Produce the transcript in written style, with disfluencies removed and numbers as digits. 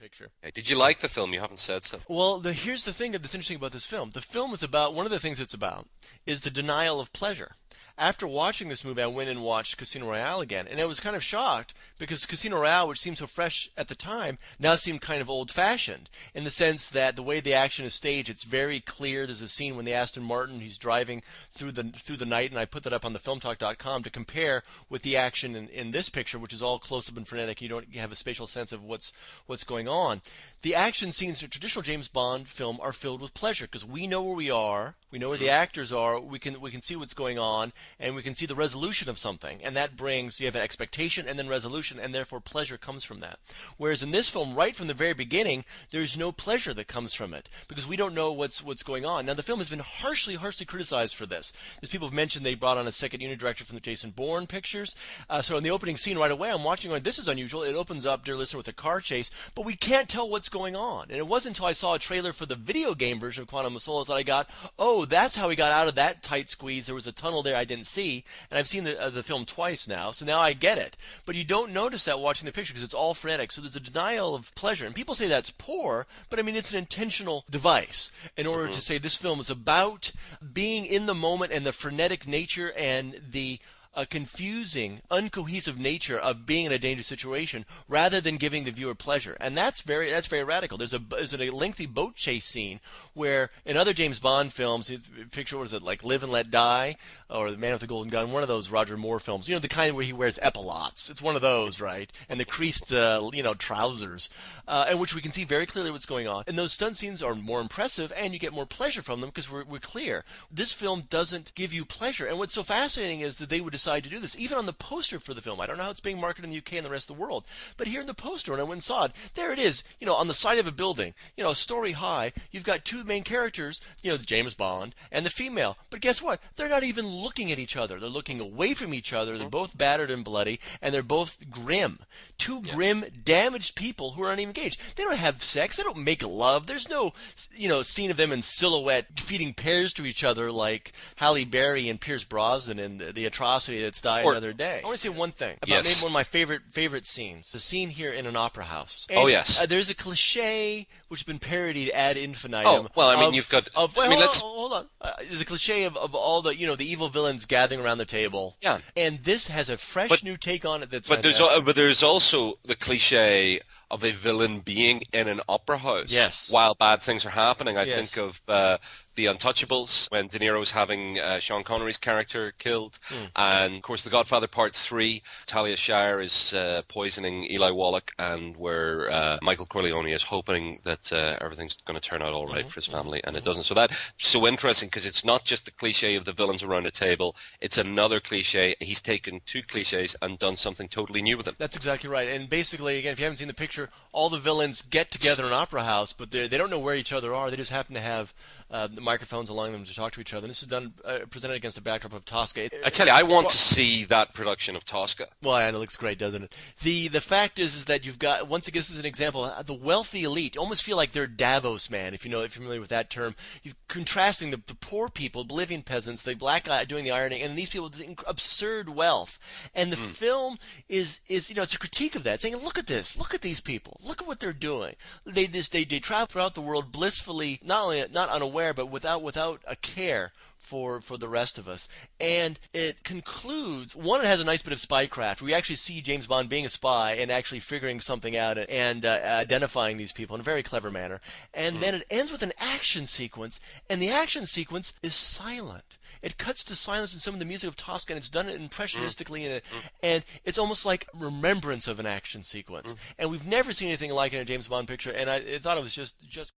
picture. Okay. Did you like the film? You haven't said so. Well, here's the thing that's interesting about this film. The film is about, one of the things it's about is the denial of pleasure. After watching this movie, I went and watched Casino Royale again, and I was kind of shocked because Casino Royale, which seemed so fresh at the time, now seemed kind of old-fashioned in the sense that the way the action is staged, it's very clear. There's a scene when the Aston Martin, he's driving through the night, and I put that up on the filmtalk.com to compare with the action in this picture, which is all close-up and frenetic. You don't have a spatial sense of what's going on. The action scenes in a traditional James Bond film are filled with pleasure because we know where we are, we know where the actors are, we can see what's going on, and we can see the resolution of something, and that brings, you have an expectation and then resolution, and therefore pleasure comes from that. Whereas in this film, right from the very beginning, there's no pleasure that comes from it because we don't know what's going on. Now the film has been harshly criticized for this. As people have mentioned, they brought on a second unit director from the Jason Bourne pictures. So in the opening scene right away, I'm watching going, this is unusual. It opens up, dear listener, with a car chase, but we can't tell what's going on. And it wasn't until I saw a trailer for the video game version of Quantum of Solace that I got, oh, that's how he got out of that tight squeeze. There was a tunnel there I didn't see, and I've seen the film twice now, so now I get it. But you don't notice that watching the picture because it's all frenetic, so there's a denial of pleasure. And people say that's poor, but I mean, it's an intentional device in order to say this film is about being in the moment and the frenetic nature and the confusing, uncohesive nature of being in a dangerous situation rather than giving the viewer pleasure. And that's very radical. There's a lengthy boat chase scene where in other James Bond films, picture, what is it, like Live and Let Die or The Man with the Golden Gun, one of those Roger Moore films, the kind where he wears epaulettes. It's one of those, right? And the creased, trousers, in which we can see very clearly what's going on. And those stunt scenes are more impressive and you get more pleasure from them because we're clear. This film doesn't give you pleasure. And what's so fascinating is that they would decide to do this. Even on the poster for the film, I don't know how it's being marketed in the UK and the rest of the world, but here in the poster, and I went and saw it, there it is, on the side of a building, a story high, you've got two main characters, the James Bond and the female, but guess what? They're not even looking at each other. They're looking away from each other. They're both battered and bloody, and they're both grim. Two grim, damaged people who are unengaged. They don't have sex. They don't make love. There's no, scene of them in silhouette feeding pears to each other like Halle Berry and Pierce Brosnan in the atrocity that's Die Another Day. I want to say one thing about maybe one of my favorite scenes. The scene here in an opera house. And, there's a cliche which has been parodied ad infinitum. Oh, well, I mean, you've got... hold on. There's a cliche of all the, the evil villains gathering around the table. Yeah. And this has a fresh new take on it that's but there's also the cliche of a villain being in an opera house while bad things are happening. I think of The Untouchables, when De Niro's having Sean Connery's character killed. And, of course, The Godfather Part 3, Talia Shire is poisoning Eli Wallach, and where Michael Corleone is hoping that everything's going to turn out all right for his family, and it doesn't. So that's so interesting, because it's not just the cliche of the villains around a table, it's another cliche. He's taken two cliches and done something totally new with them. That's exactly right. And basically, again, if you haven't seen the picture, all the villains get together in an opera house, but they don't know where each other are. They just happen to have the microphones allowing them to talk to each other. And this is done presented against the backdrop of Tosca. I tell you, I want to see that production of Tosca. Well, and it looks great, doesn't it? The fact is that you've got, once again, this is an example, the wealthy elite. You almost feel like they're Davos, man, if you're familiar with that term. You're contrasting the poor people, Bolivian peasants, the black guy doing the ironing, and these people with absurd wealth. And the film is it's a critique of that, saying, look at this, look at these people, look at what they're doing. They travel throughout the world blissfully, not unaware, but without a care for the rest of us. And it concludes, one, it has a nice bit of spycraft. We actually see James Bond being a spy and actually figuring something out and identifying these people in a very clever manner. And then it ends with an action sequence, and the action sequence is silent. It cuts to silence in some of the music of Tosca, and it's done impressionistically, and it's almost like remembrance of an action sequence. And we've never seen anything like it in a James Bond picture, and I thought it was just